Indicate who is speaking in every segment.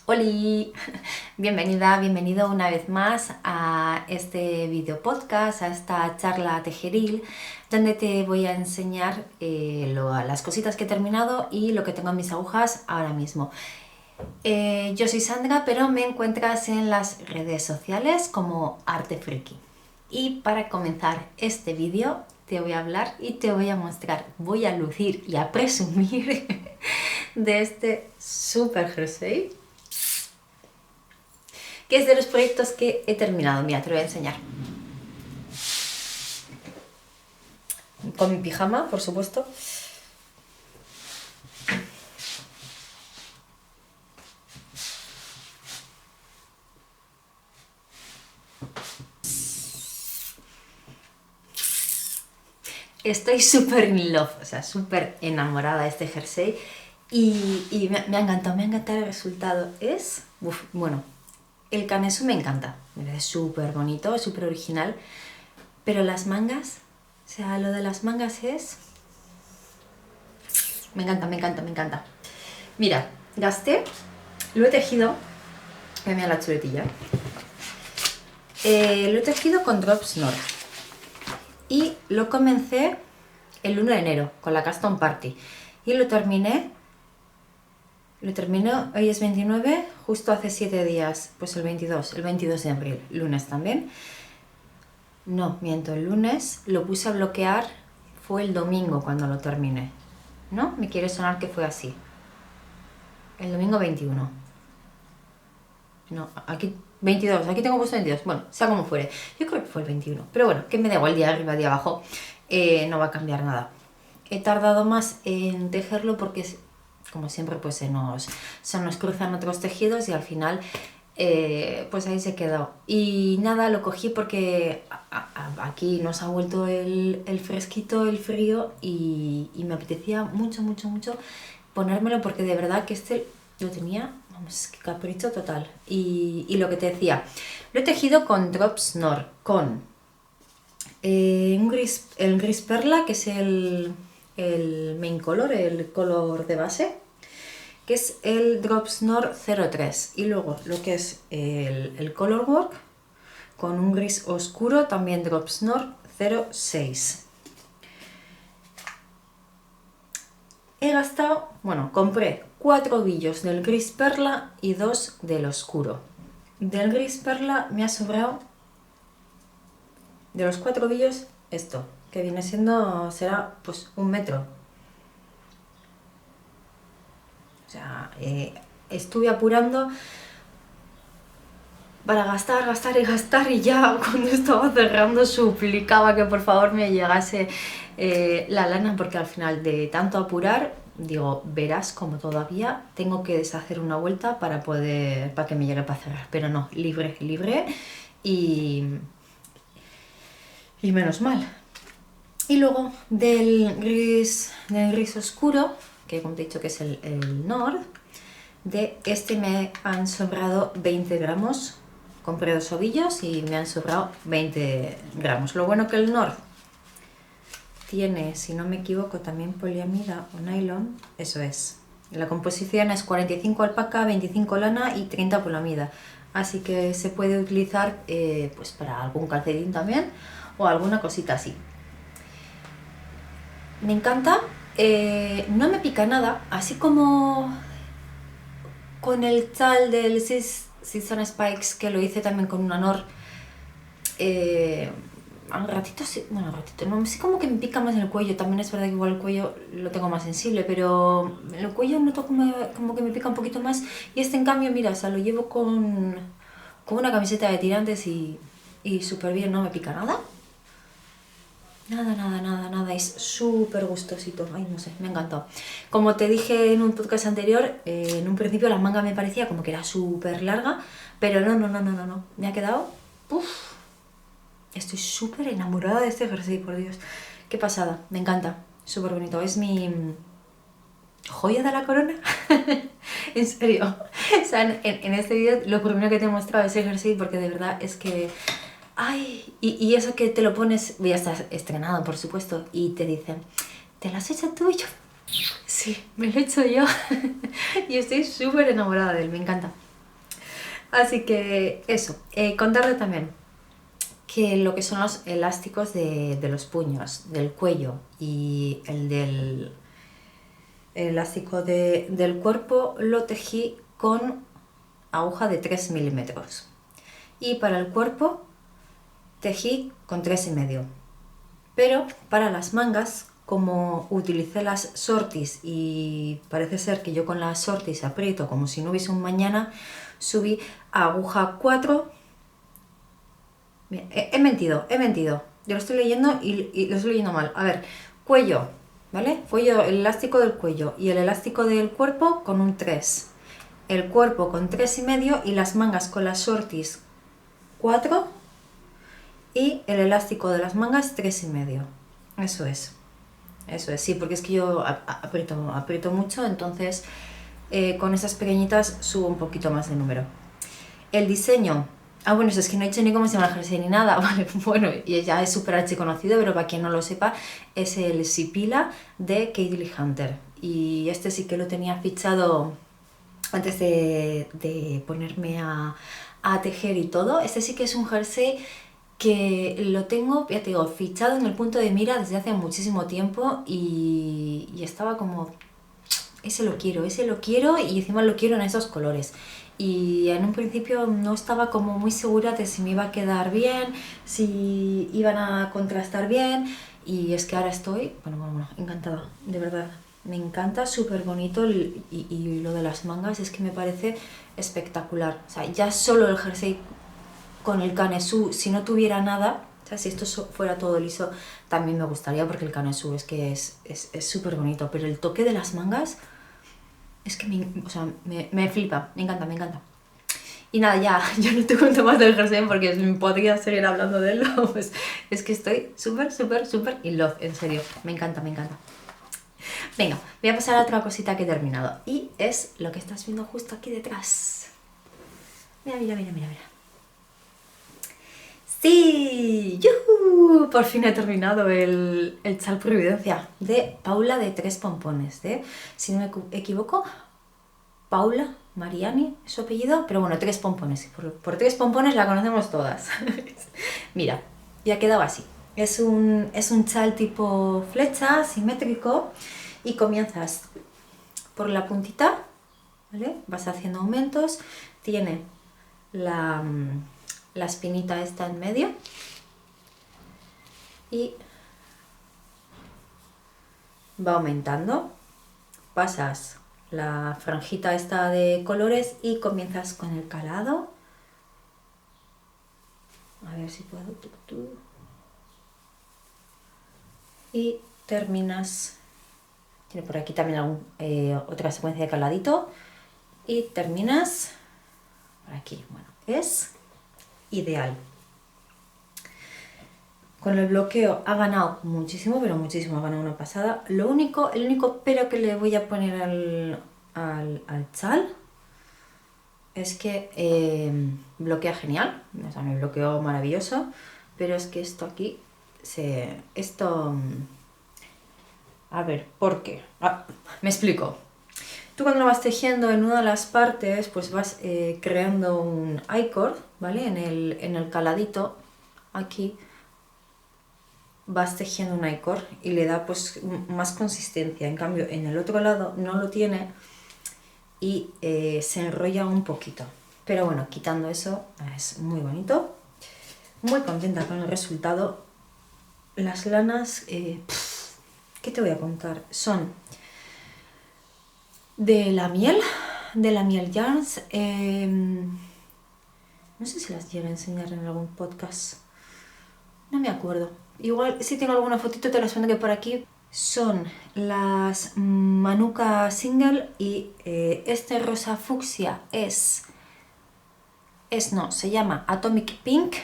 Speaker 1: Oli, bienvenida, bienvenido una vez más a este video podcast, a esta charla tejeril, donde te voy a enseñar las cositas que he terminado y lo que tengo en mis agujas ahora mismo. Yo soy Sandra, pero me encuentras en las redes sociales como Arte Friki. Y para comenzar este vídeo te voy a hablar y te voy a mostrar, voy a lucir y a presumir de este super jersey, que es de los proyectos que he terminado. Mira, te lo voy a enseñar. Con mi pijama, por supuesto. Estoy súper in love, o sea, súper enamorada de este jersey y me ha encantado el resultado. Bueno, el canesú me encanta, me parece súper bonito, súper original, pero las mangas, o sea, lo de las mangas es... Me encanta. Mira, lo he tejido, mira la chuletilla, lo he tejido con Drops Nord. Y lo comencé el 1 de enero con la Custom Party. Y lo terminé, hoy es 29, justo hace 7 días, pues el 22 de abril, lunes también. No, miento, el lunes lo puse a bloquear, fue el domingo cuando lo terminé. ¿No? Me quiere sonar que fue así. El domingo 21. No, aquí 22, aquí tengo puesto 22. Bueno, sea como fuere. Yo creo que fue el 21. Pero bueno, que me da igual día de arriba, día abajo. No va a cambiar nada. He tardado más en tejerlo porque, como siempre, pues se nos cruzan otros tejidos y al final, pues ahí se quedó. Y nada, lo cogí porque aquí nos ha vuelto el fresquito, el frío y me apetecía mucho ponérmelo porque de verdad que este lo tenía... Es que capricho total. Y lo que te decía, lo he tejido con Drops Nord, con el gris perla, que es el main color, el color de base, que es el Drops Nord 03. Y luego lo que es el color work, con un gris oscuro, también Drops Nord 06. He gastado, compré 4 ovillos del gris perla y 2 del oscuro. Del gris perla me ha sobrado, de los 4 ovillos, esto, que viene siendo, será pues 1 metro. O sea, estuve apurando para gastar y ya cuando estaba cerrando suplicaba que por favor me llegase la lana, porque al final de tanto apurar digo, verás como todavía tengo que deshacer una vuelta para que me llegue para cerrar, pero no, libre y menos mal. Y luego del gris oscuro, que como te he dicho que es el Nord, de este me han sobrado 20 gramos. Compré 2 ovillos y me han sobrado 20 gramos. Lo bueno que el Nord tiene, si no me equivoco, también poliamida o nylon. Eso es. La composición es 45 alpaca, 25 lana y 30 poliamida. Así que se puede utilizar pues para algún calcetín también o alguna cosita así. Me encanta. No me pica nada. Así como con el tal del Season Spikes, que lo hice también con una Nord, al ratito sí, no, sí, como que me pica más en el cuello. También es verdad que igual el cuello lo tengo más sensible, pero en el cuello noto como que me pica un poquito más. Y este, en cambio, mira, o sea, lo llevo con una camiseta de tirantes y súper bien, no me pica nada. Nada, es súper gustosito. Ay, no sé, me ha encantado. Como te dije en un podcast anterior, en un principio la manga me parecía como que era súper larga, pero no, me ha quedado... Uf, estoy súper enamorada de este jersey, por Dios. Qué pasada, me encanta, súper bonito. Es mi joya de la corona. En serio. O sea, en este vídeo lo primero que te he mostrado es el jersey, porque de verdad es que... Ay, y eso que te lo pones, ya estás estrenado, por supuesto, y te dicen, ¿te lo has hecho tú? Y yo, sí, me lo he hecho yo. Y estoy súper enamorada de él, me encanta. Así que eso, contarle también que lo que son los elásticos de los puños, del cuello y el elástico del cuerpo lo tejí con aguja de 3 milímetros. Y para el cuerpo tejí con 3,5. Pero para las mangas, como utilicé las sortis y parece ser que yo con las sortis aprieto como si no hubiese un mañana, subí a aguja 4. Bien, he mentido. Yo lo estoy leyendo y lo estoy leyendo mal. A ver, cuello, ¿vale? Cuello, el elástico del cuello y el elástico del cuerpo con un 3. El cuerpo con 3,5 y las mangas con las sortis 4 y el elástico de las mangas 3,5. Eso es, sí, porque es que yo aprieto mucho, entonces con esas pequeñitas subo un poquito más de número. El diseño, bueno, es que no he dicho ni cómo se llama el jersey ni nada, vale, bueno, y ya es súper archiconocido, pero para quien no lo sepa, es el Sipila de Caitlin Hunter. Y este sí que lo tenía fichado antes de ponerme a tejer y todo. Este sí que es un jersey que lo tengo, ya te digo, fichado en el punto de mira desde hace muchísimo tiempo y estaba como, ese lo quiero y encima lo quiero en esos colores. Y en un principio no estaba como muy segura de si me iba a quedar bien, si iban a contrastar bien, y es que ahora estoy, bueno, encantada, de verdad. Me encanta, súper bonito y lo de las mangas es que me parece espectacular. O sea, ya solo el jersey con el canesú, si no tuviera nada, o sea, si esto fuera todo liso, también me gustaría porque el canesú es que es súper bonito, pero el toque de las mangas es que me flipa, me encanta. Y nada, ya, yo no te cuento más del jersey porque podría seguir hablando de él, pues es que estoy súper in love, en serio, me encanta. Venga, voy a pasar a otra cosita que he terminado y es lo que estás viendo justo aquí detrás. Mira. ¡Sí! ¡Yuhu! Por fin he terminado el chal Providencia de Paula de Tres Pompones, si no me equivoco, Paula Mariani es su apellido, pero bueno, Tres Pompones. Por Tres Pompones la conocemos todas. Mira, ya ha quedado así. Es un chal tipo flecha, simétrico, y comienzas por la puntita, ¿vale? Vas haciendo aumentos, tiene la espinita esta en medio y va aumentando. Pasas la franjita esta de colores y comienzas con el calado. A ver si puedo. Y terminas. Tiene por aquí también otra secuencia de caladito. Y terminas por aquí. Bueno, es ideal. Con el bloqueo ha ganado muchísimo, pero muchísimo, ha ganado una pasada. El único pero que le voy a poner al chal es que bloquea genial, o sea, me bloqueó maravilloso, pero es que esto aquí, a ver, ¿por qué? Me explico. Tú cuando lo vas tejiendo en una de las partes, pues vas creando un I-cord, ¿vale? En el caladito, aquí, vas tejiendo un I-cord y le da pues más consistencia. En cambio, en el otro lado no lo tiene y se enrolla un poquito. Pero bueno, quitando eso, es muy bonito. Muy contenta con el resultado. Las lanas, ¿qué te voy a contar? Son de la miel Yarns. No sé si las llegué a enseñar en algún podcast. No me acuerdo. Igual si tengo alguna fotito te las pondré por aquí. Son las Manuka Single y este rosa fucsia se llama Atomic Pink.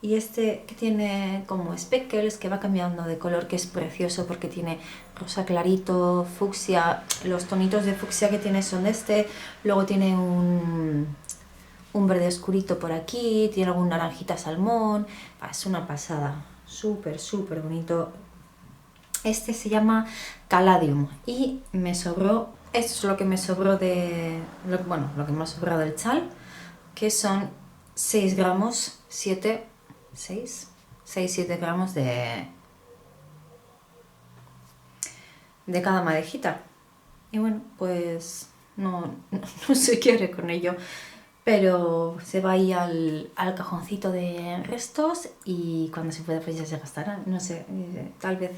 Speaker 1: Y este que tiene como speckles, que va cambiando de color, que es precioso porque tiene rosa clarito, fucsia, los tonitos de fucsia que tiene son de este, luego tiene un verde oscurito por aquí, tiene algún naranjita salmón, es una pasada, súper bonito. Este se llama Caladium y me sobró Esto es lo que me sobró bueno, lo que me ha sobrado del chal, que son 6 gramos, 7 gramos de cada madejita. Y bueno, pues no sé qué haré con ello, pero se va ahí al cajoncito de restos y cuando se pueda pues ya se gastará, no sé, tal vez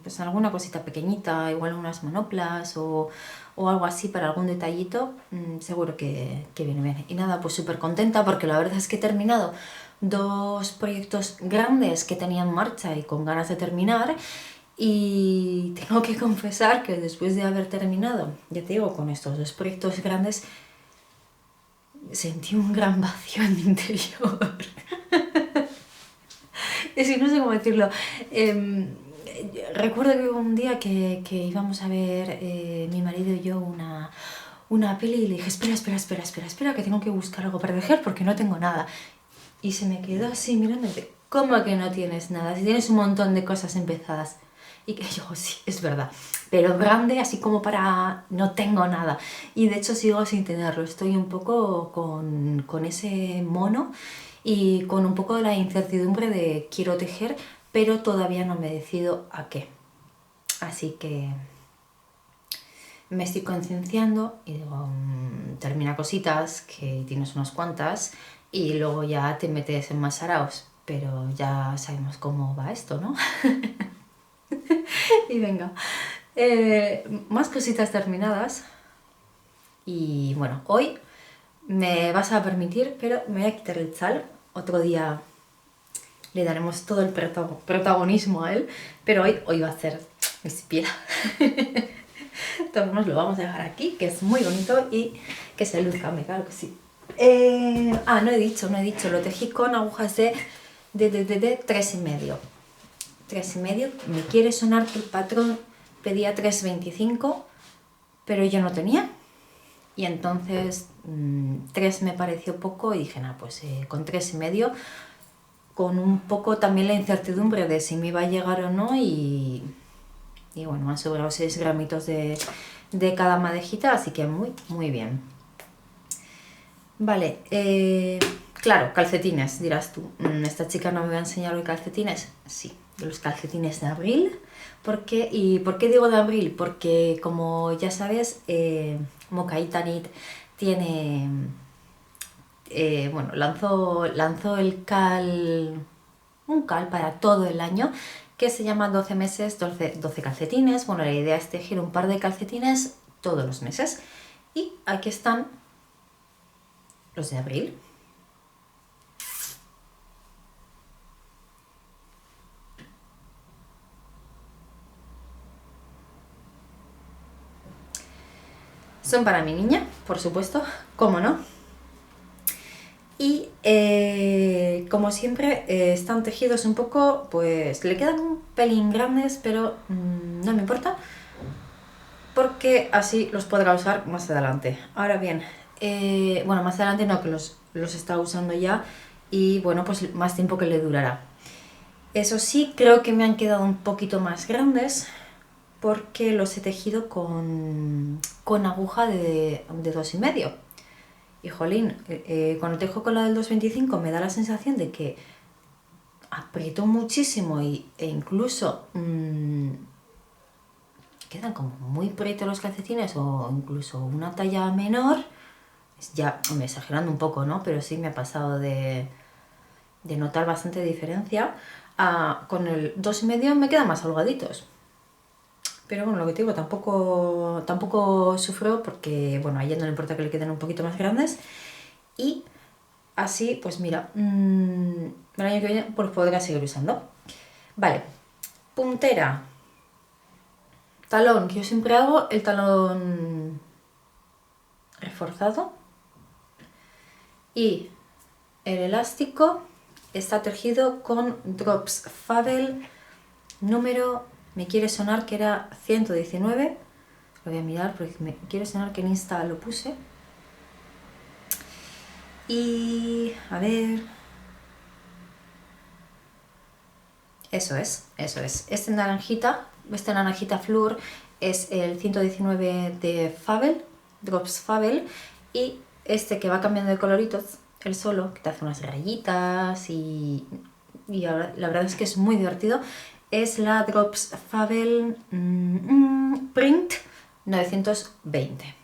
Speaker 1: pues en alguna cosita pequeñita, igual unas manoplas o algo así para algún detallito, seguro que viene bien. Y nada, pues súper contenta porque la verdad es que he terminado 2 proyectos grandes que tenía en marcha y con ganas de terminar. Y tengo que confesar que después de haber terminado, ya te digo, con estos 2 proyectos grandes, sentí un gran vacío en mi interior. Es que no sé cómo decirlo. Recuerdo que hubo un día que íbamos a ver mi marido y yo una peli y le dije, espera, que tengo que buscar algo para tejer porque no tengo nada. Y se me quedó así mirando y dice, ¿cómo que no tienes nada? Si tienes un montón de cosas empezadas. Y que yo, sí, es verdad. Pero grande, así como para no tengo nada. Y de hecho sigo sin tenerlo. Estoy un poco con ese mono y con un poco de la incertidumbre de quiero tejer, pero todavía no me decido a qué. Así que me estoy concienciando y digo, termina cositas, que tienes unas cuantas, y luego ya te metes en más saraos. Pero ya sabemos cómo va esto, ¿no? Y venga, más cositas terminadas. Y bueno, hoy me vas a permitir, pero me voy a quitar el chal. Otro día le daremos todo el protagonismo a él, pero hoy va a ser espiera. Entonces nos lo vamos a dejar aquí, que es muy bonito y que se luzca, claro que sí. No he dicho, lo tejí con agujas de 3,5. 3,5, me quiere sonar que el patrón pedía 3,25, pero yo no tenía. Y entonces 3 me pareció poco y dije, nada, pues con 3,5, con un poco también la incertidumbre de si me iba a llegar o no y bueno, me han sobrado 6 gramitos de cada madejita, así que muy bien. Vale, claro, calcetines, dirás tú. ¿Esta chica no me va a enseñar hoy calcetines? Sí, de los calcetines de abril. ¿Y por qué digo de abril? Porque como ya sabes, Mocaita Knit tiene... lanzó un cal para todo el año que se llama 12 meses, 12 calcetines. Bueno, la idea es tejer un par de calcetines todos los meses. Y aquí están los de abril. Son para mi niña, por supuesto, cómo no. Y como siempre están tejidos un poco, pues le quedan un pelín grandes, pero no me importa, porque así los podrá usar más adelante. Ahora bien, bueno, más adelante no, que los está usando ya y bueno, pues más tiempo que le durará. Eso sí, creo que me han quedado un poquito más grandes porque los he tejido con aguja de 2,5. Y jolín, cuando tejo con la del 2,25 me da la sensación de que aprieto muchísimo e incluso quedan como muy prietos los calcetines o incluso una talla menor. Ya, me exagerando un poco, ¿no? Pero sí me ha pasado de notar bastante diferencia. Con el 2,5 me quedan más holgaditos. Pero bueno, lo que te digo, tampoco sufro porque, bueno, a ella no le importa que le queden un poquito más grandes. Y así, pues mira, el año que viene pues podrá seguir usando. Vale, puntera. Talón, que yo siempre hago el talón reforzado. Y el elástico está tejido con Drops Fabel número, me quiere sonar que era 119. Lo voy a mirar porque me quiere sonar que en Insta lo puse. Y a ver, eso es. Este naranjita flúor es el 119 de Fabel, Drops Fabel, y este que va cambiando de coloritos, el solo, que te hace unas rayitas y ahora, la verdad es que es muy divertido, es la Drops Fabel Print 920.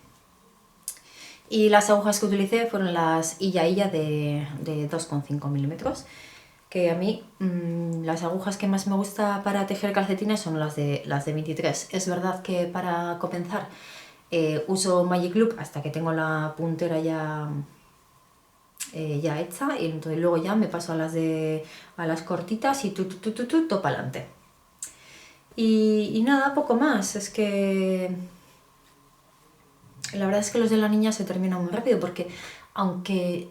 Speaker 1: Y las agujas que utilicé fueron las Illa de 2,5 milímetros, que a mí las agujas que más me gusta para tejer calcetines son las de 23. Es verdad que para comenzar uso Magic Loop hasta que tengo la puntera ya hecha, y entonces luego ya me paso a las cortitas y todo para adelante. Y nada, poco más. Es que la verdad es que los de la niña se terminan muy rápido porque aunque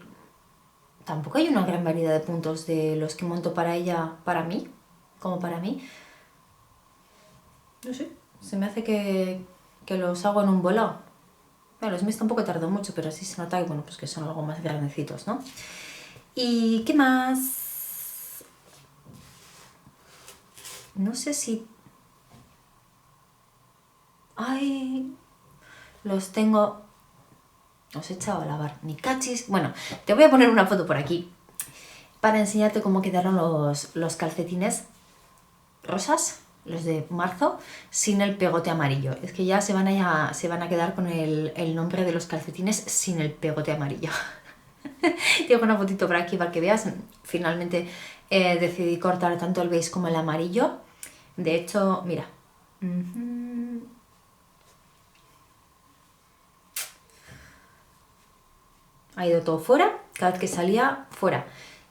Speaker 1: tampoco hay una gran variedad de puntos de los que monto para ella, para mí, como para mí, no sé, se me hace que los hago en un volado. Bueno, los míos tampoco tardo mucho, pero sí se nota que, bueno, pues que son algo más grandecitos, ¿no? ¿Y qué más? No sé si... Ay, los tengo... Los he echado a lavar, ni cachis. Bueno, te voy a poner una foto por aquí para enseñarte cómo quedaron los calcetines rosas, los de marzo, sin el pegote amarillo. Es que ya se van a quedar con el nombre de los calcetines sin el pegote amarillo. Tengo una fotito por aquí para que veas. Finalmente decidí cortar tanto el beige como el amarillo. De hecho, mira. Ha ido todo fuera, cada vez que salía, fuera.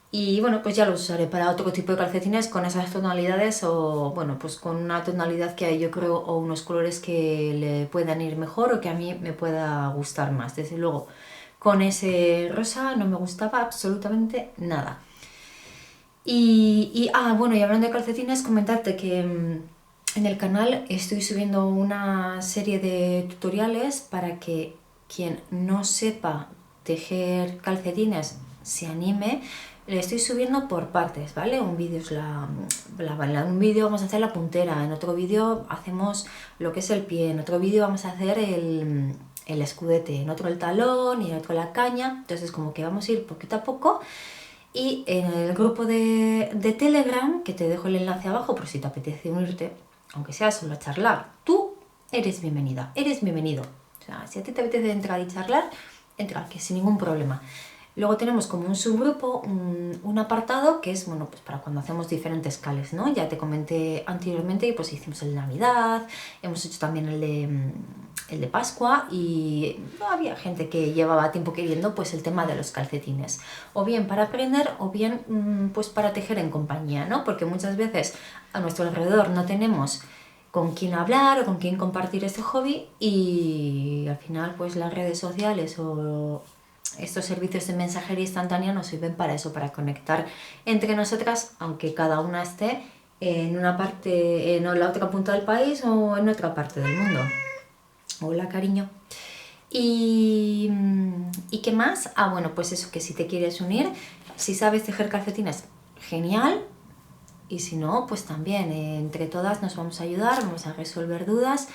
Speaker 1: Y bueno, pues ya los usaré para otro tipo de calcetines con esas tonalidades o bueno, pues con una tonalidad que yo creo o unos colores que le puedan ir mejor o que a mí me pueda gustar más. Desde luego, con ese rosa no me gustaba absolutamente nada. Bueno, y hablando de calcetines, comentarte que en el canal estoy subiendo una serie de tutoriales para que quien no sepa tejer calcetines se anime. Le estoy subiendo por partes, ¿vale? Un vídeo es en un vídeo vamos a hacer la puntera, en otro vídeo hacemos lo que es el pie, en otro vídeo vamos a hacer el escudete, en otro el talón y en otro la caña. Entonces como que vamos a ir poquito a poco. Y en el grupo de Telegram, que te dejo el enlace abajo por si te apetece unirte, aunque sea solo a charlar, tú eres bienvenida, eres bienvenido. O sea, si a ti te apetece entrar y charlar, entra, que sin ningún problema. Luego tenemos como un subgrupo, un apartado que es, bueno, pues para cuando hacemos diferentes cales, ¿no? Ya te comenté anteriormente y pues hicimos el de Navidad, hemos hecho también el de Pascua y había gente que llevaba tiempo queriendo pues el tema de los calcetines. O bien para aprender o bien pues para tejer en compañía, ¿no? Porque muchas veces a nuestro alrededor no tenemos con quién hablar o con quién compartir este hobby y al final pues las redes sociales o estos servicios de mensajería instantánea nos sirven para eso, para conectar entre nosotras, aunque cada una esté en una parte, en la otra punta del país o en otra parte del mundo. Hola, cariño. ¿Y qué más? Bueno, pues eso, que si te quieres unir, si sabes tejer calcetines, genial. Y si no, pues también, entre todas nos vamos a ayudar, vamos a resolver dudas.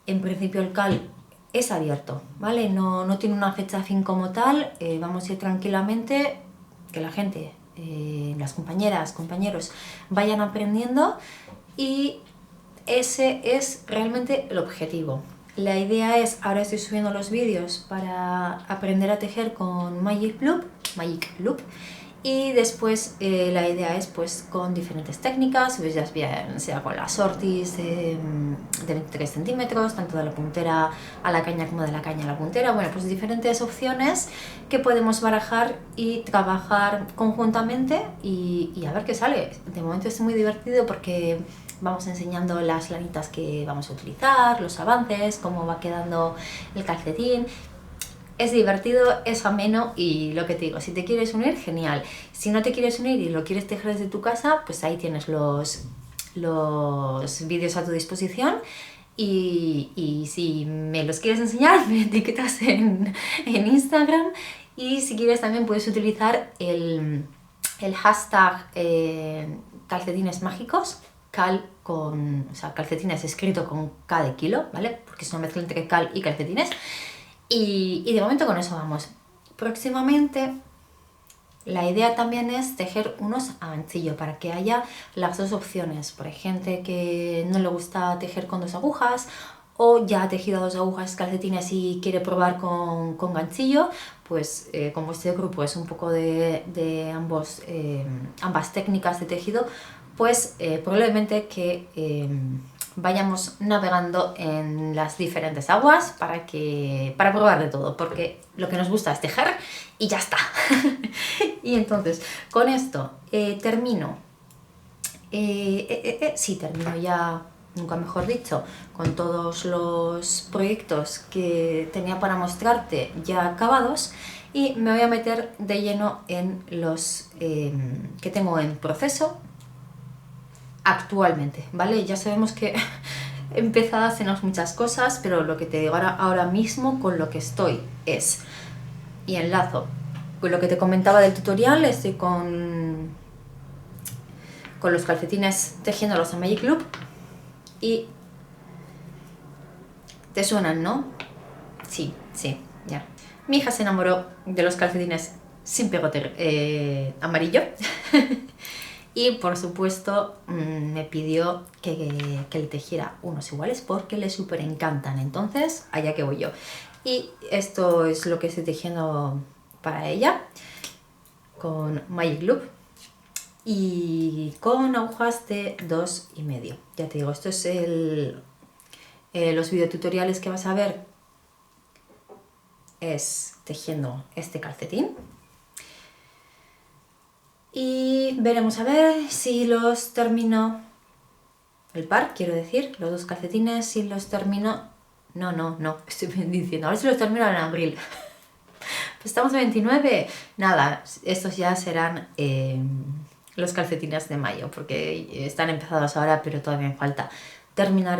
Speaker 1: En principio el cal es abierto, ¿vale? No tiene una fecha fin como tal, vamos a ir tranquilamente, que la gente, las compañeras, compañeros, vayan aprendiendo y ese es realmente el objetivo. La idea es, ahora estoy subiendo los vídeos para aprender a tejer con Magic Loop y después la idea es pues con diferentes técnicas, pues ya sea con las sortis de 23 centímetros, tanto de la puntera a la caña como de la caña a la puntera, bueno, pues diferentes opciones que podemos barajar y trabajar conjuntamente y a ver qué sale. De momento es muy divertido porque vamos enseñando las lanitas que vamos a utilizar, los avances, cómo va quedando el calcetín. Es divertido, es ameno y lo que te digo, si te quieres unir, genial. Si no te quieres unir y lo quieres tejer desde tu casa, pues ahí tienes los vídeos a tu disposición. Y si me los quieres enseñar, me etiquetas en Instagram. Y si quieres también puedes utilizar el hashtag calcetines mágicos, cal con, o sea, calcetines escrito con K de kilo, ¿vale? Porque es una mezcla entre cal y calcetines. Y de momento con eso vamos. Próximamente la idea también es tejer unos a ganchillo para que haya las dos opciones. Por gente que no le gusta tejer con 2 agujas o ya ha tejido 2 agujas calcetines y quiere probar con ganchillo, pues como este grupo es un poco de ambas técnicas de tejido, pues probablemente que vayamos navegando en las diferentes aguas para probar de todo, porque lo que nos gusta es tejer y ya está. Y entonces, con esto termino ya, nunca mejor dicho, con todos los proyectos que tenía para mostrarte ya acabados, y me voy a meter de lleno en los que tengo en proceso actualmente, ¿vale? Ya sabemos que he empezado a hacernos muchas cosas, pero lo que te digo ahora mismo con lo que estoy es, y enlazo con lo que te comentaba del tutorial, estoy con los calcetines tejiéndolos a Magic Loop y te suenan, ¿no? Sí, ya. Mi hija se enamoró de los calcetines sin pegote amarillo y por supuesto me pidió que le tejiera unos iguales porque le súper encantan, entonces allá que voy yo. Y esto es lo que estoy tejiendo para ella con Magic Loop y con agujas de 2,5. Ya te digo, esto es los videotutoriales que vas a ver es tejiendo este calcetín. Y veremos a ver si los termino, el par, quiero decir, los 2 calcetines, si los termino, no, estoy diciendo, a ver si los termino en abril. Pues estamos en 29, nada, estos ya serán los calcetines de mayo, porque están empezados ahora, pero todavía me falta terminar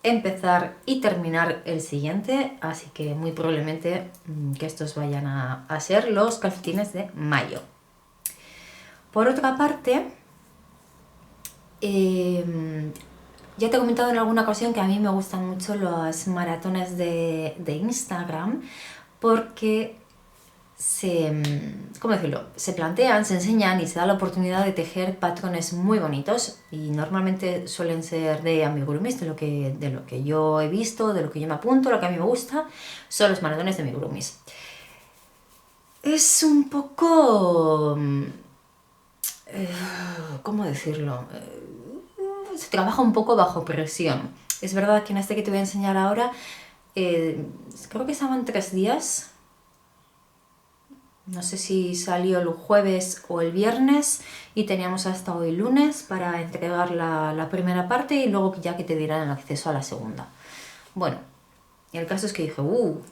Speaker 1: empezar y terminar el siguiente, así que muy probablemente que estos vayan a ser los calcetines de mayo. Por otra parte, ya te he comentado en alguna ocasión que a mí me gustan mucho los maratones de Instagram, porque ¿cómo decirlo? Se plantean, se enseñan y se da la oportunidad de tejer patrones muy bonitos, y normalmente suelen ser de amigurumis, de lo que yo he visto, de lo que yo me apunto, lo que a mí me gusta, son los maratones de amigurumis. Es un poco... ¿cómo decirlo? Se trabaja un poco bajo presión. Es verdad que en este que te voy a enseñar ahora, creo que estaban 3 días. No sé si salió el jueves o el viernes y teníamos hasta hoy lunes para entregar la primera parte y luego ya que te dieran el acceso a la segunda. Bueno, el caso es que dije,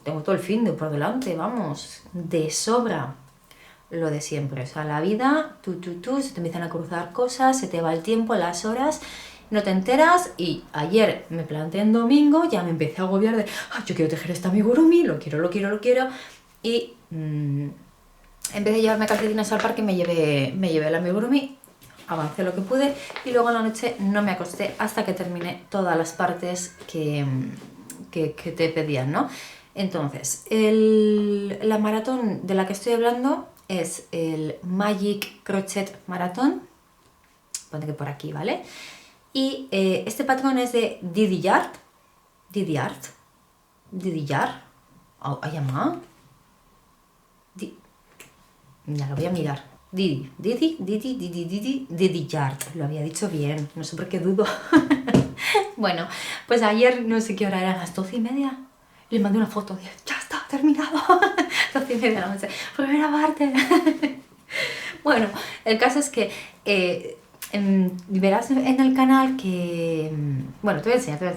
Speaker 1: tengo todo el fin de por delante, vamos, de sobra. Lo de siempre, o sea, la vida, se te empiezan a cruzar cosas, se te va el tiempo, las horas, no te enteras. Y ayer me planteé en domingo, ya me empecé a agobiar de, yo quiero tejer este amigurumi, lo quiero. Y en vez de llevarme calcetines al parque, me llevé el amigurumi, avancé lo que pude y luego en la noche no me acosté hasta que terminé todas las partes que te pedían, ¿no? Entonces, la maratón de la que estoy hablando es el Magic Crochet Maratón, ponte que por aquí, ¿vale? Y este patrón es de Didi Yard, ¿hay llamado? Ya lo voy a mirar. Didi Yard, lo había dicho bien, no sé por qué dudo. Bueno, pues ayer no sé qué hora eran, las 12:30. Le mandé una foto, dije, ya está, terminado. 12:30 de la noche, primera parte. Bueno, el caso es que verás en el canal que... Bueno, te voy a enseñar.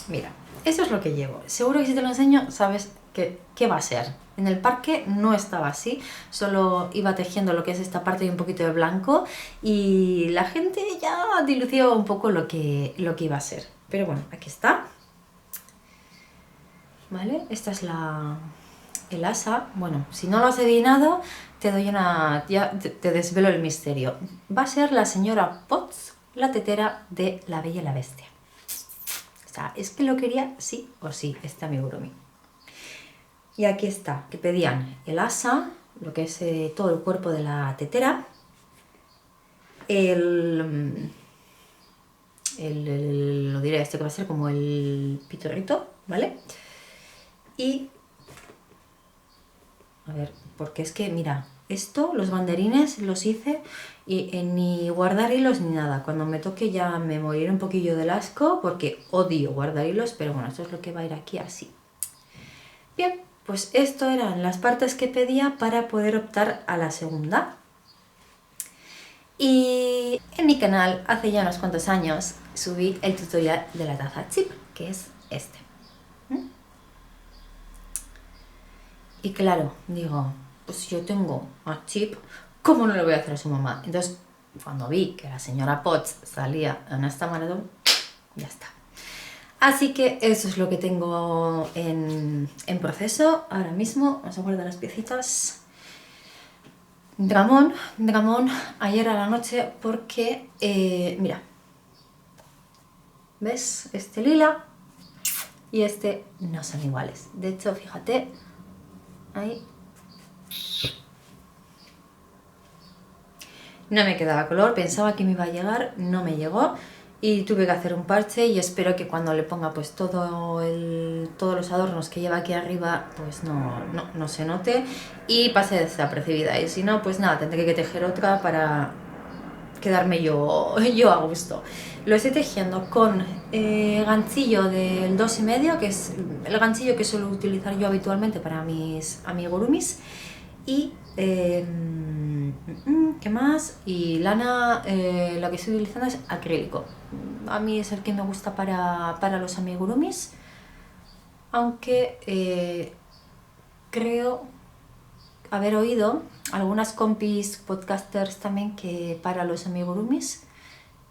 Speaker 1: Mira, eso es lo que llevo. Seguro que si te lo enseño sabes qué va a ser. En el parque no estaba así, solo iba tejiendo lo que es esta parte y un poquito de blanco, y la gente ya dilucidaba un poco lo que iba a ser. Pero bueno, aquí está. ¿Vale? Esta es el asa. Bueno, si no lo has adivinado, ya te desvelo el misterio. Va a ser la señora Potts la tetera de La Bella y la Bestia. O sea, es que lo quería sí o sí, este amigurumi. Y aquí está, que pedían el asa, lo que es todo el cuerpo de la tetera, lo diré, este que va a ser como el pitorrito, ¿vale? Y, a ver, porque es que, mira, esto, los banderines los hice y ni guardar hilos ni nada. Cuando me toque ya me moriré un poquillo del asco porque odio guardar hilos, pero bueno, esto es lo que va a ir aquí así. Bien, pues esto eran las partes que pedía para poder optar a la segunda. Y en mi canal, hace ya unos cuantos años, subí el tutorial de la taza chip, que es este. Y claro, digo, pues si yo tengo a Chip, ¿cómo no le voy a hacer a su mamá? Entonces, cuando vi que la señora Potts salía en esta maratón, ya está. Así que eso es lo que tengo en proceso ahora mismo. Vamos a guardar las piecitas. Dramón, ayer a la noche porque, mira, ¿ves? Este lila y este no son iguales. De hecho, fíjate, ahí no me quedaba color, pensaba que me iba a llegar, no me llegó y tuve que hacer un parche y espero que cuando le ponga pues todos los adornos que lleva aquí arriba pues no se note y pase desapercibida, y si no pues nada, tendré que tejer otra para quedarme yo a gusto. Lo estoy tejiendo con ganchillo del 2,5, que es el ganchillo que suelo utilizar yo habitualmente para mis amigurumis, y ¿qué más? Y lana, la que estoy utilizando es acrílico. A mí es el que me gusta para los amigurumis, aunque creo haber oído algunas compis podcasters también que para los amigurumis,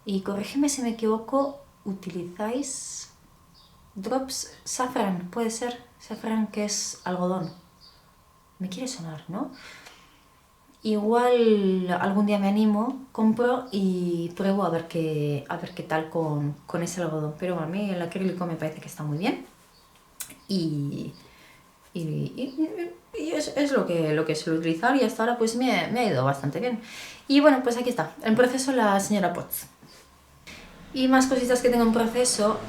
Speaker 1: y corrígeme si me equivoco, utilizáis drops saffron, puede ser, saffron, que es algodón. Me quiere sonar, ¿no? Igual algún día me animo, compro y pruebo a ver qué tal con ese algodón. Pero a mí el acrílico me parece que está muy bien. Y es lo que suelo utilizar, y hasta ahora pues me ha ido bastante bien. Y bueno, pues aquí está, en proceso la señora Potts. Y más cositas que tengo en proceso,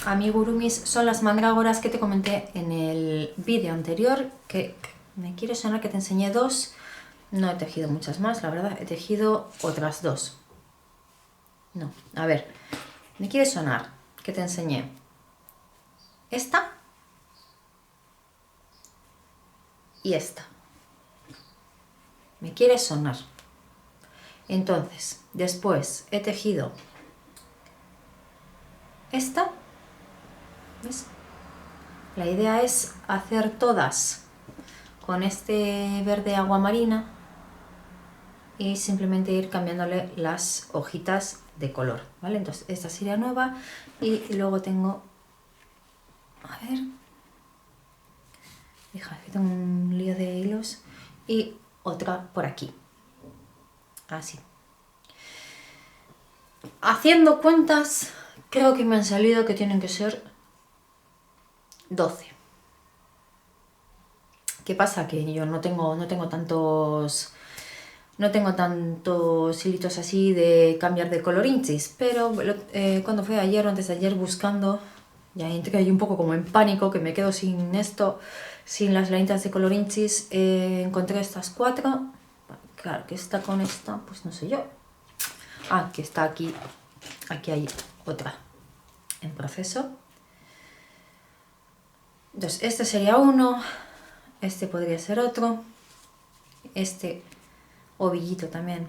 Speaker 1: amigurumis, son las mandrágoras que te comenté en el vídeo anterior, que me quiere sonar que te enseñé 2. No he tejido muchas más, la verdad, he tejido otras 2. No, a ver, me quiere sonar que te enseñé esta y esta. Me quiere sonar. Entonces, después he tejido esta, ¿ves? La idea es hacer todas con este verde agua marina y simplemente ir cambiándole las hojitas de color, ¿vale? Entonces esta sería nueva, y luego tengo, a ver, fíjate que tengo un lío de hilos, y otra por aquí, así. Haciendo cuentas, creo que me han salido que tienen que ser 12. ¿Qué pasa? Que yo no tengo tantos hilitos así de cambiar de colorinchis, pero cuando fui ayer o antes de ayer buscando, ya entré ahí un poco como en pánico, que me quedo sin esto, sin las lanitas de colorinchis. Encontré estas 4, claro que esta con esta, pues no sé yo. Ah, que está aquí hay otra en proceso. Entonces este sería uno, este podría ser otro, este ovillito también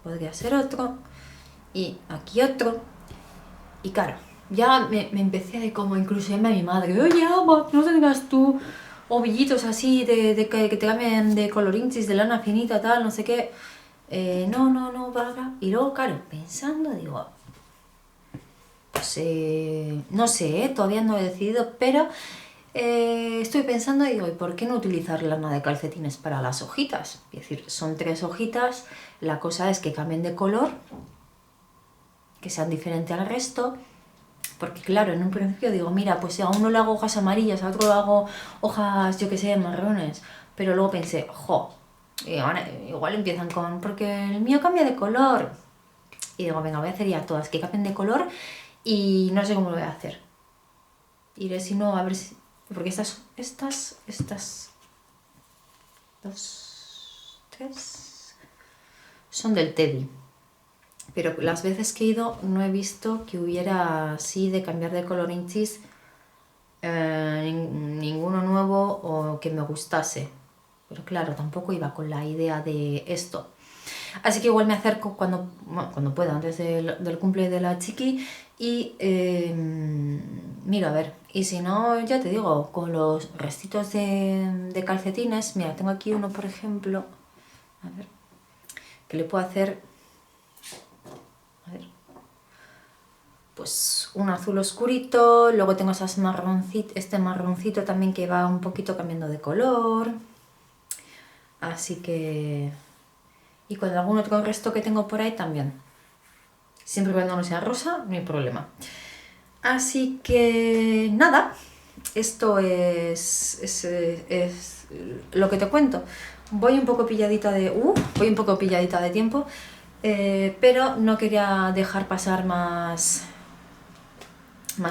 Speaker 1: podría ser otro, y aquí otro. Y claro, ya me empecé de como incluso llamarme a mi madre: oye, ama, no tengas tú ovillitos así de que te cambien de colorinchis, de lana finita, tal, no sé qué. No, bla. Y luego, claro, pensando, digo, pues no sé, todavía no he decidido, pero estoy pensando, digo, ¿y por qué no utilizar lana de calcetines para las hojitas? Es decir, son 3 hojitas, la cosa es que cambien de color que sean diferentes al resto. Porque claro, en un principio digo, mira, pues a uno le hago hojas amarillas, a otro le hago hojas, yo que sé, marrones. Pero luego pensé, igual empiezan con, porque el mío cambia de color. Y digo, venga, voy a hacer ya todas que cambien de color y no sé cómo lo voy a hacer. Iré si no, a ver si... Porque estas, dos, tres, son del Teddy. Pero las veces que he ido no he visto que hubiera así de cambiar de color inchis ninguno nuevo o que me gustase. Pero claro, tampoco iba con la idea de esto. Así que igual me acerco cuando pueda, antes del cumple de la chiqui y miro a ver. Y si no, ya te digo, con los restitos de calcetines, mira, tengo aquí uno por ejemplo, a ver, que le puedo hacer, a ver, pues un azul oscurito, luego tengo este marroncito también que va un poquito cambiando de color, así que... Y con algún otro resto que tengo por ahí también. Siempre y cuando no sea rosa, no hay problema. Así que nada, esto es lo que te cuento. Voy un poco pilladita de tiempo, pero no quería dejar pasar más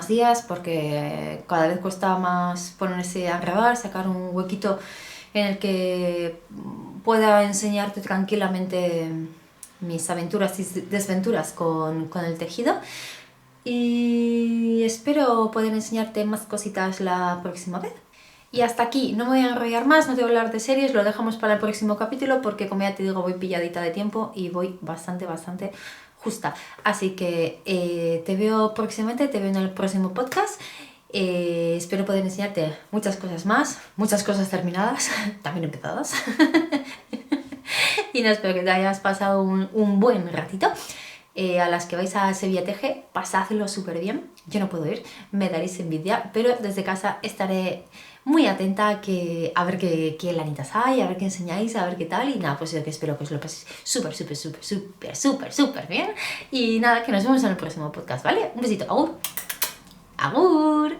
Speaker 1: días porque cada vez cuesta más ponerse a grabar, sacar un huequito en el que pueda enseñarte tranquilamente mis aventuras y desventuras con el tejido. Y espero poder enseñarte más cositas la próxima vez. Y hasta aquí, no me voy a enrollar más, no te voy a hablar de series, lo dejamos para el próximo capítulo porque como ya te digo voy pilladita de tiempo y voy bastante justa. Así que te veo próximamente, te veo en el próximo podcast. Espero poder enseñarte muchas cosas más, muchas cosas terminadas, también empezadas. Y no, espero que te hayas pasado un buen ratito. A las que vais a Sevilla TG, pasadlo súper bien. Yo no puedo ir, me daréis envidia, pero desde casa estaré muy atenta a ver qué lanitas hay, a ver qué enseñáis, a ver qué tal. Y nada, pues yo que espero que os lo paséis súper bien. Y nada, que nos vemos en el próximo podcast, ¿vale? Un besito, agur. Agur.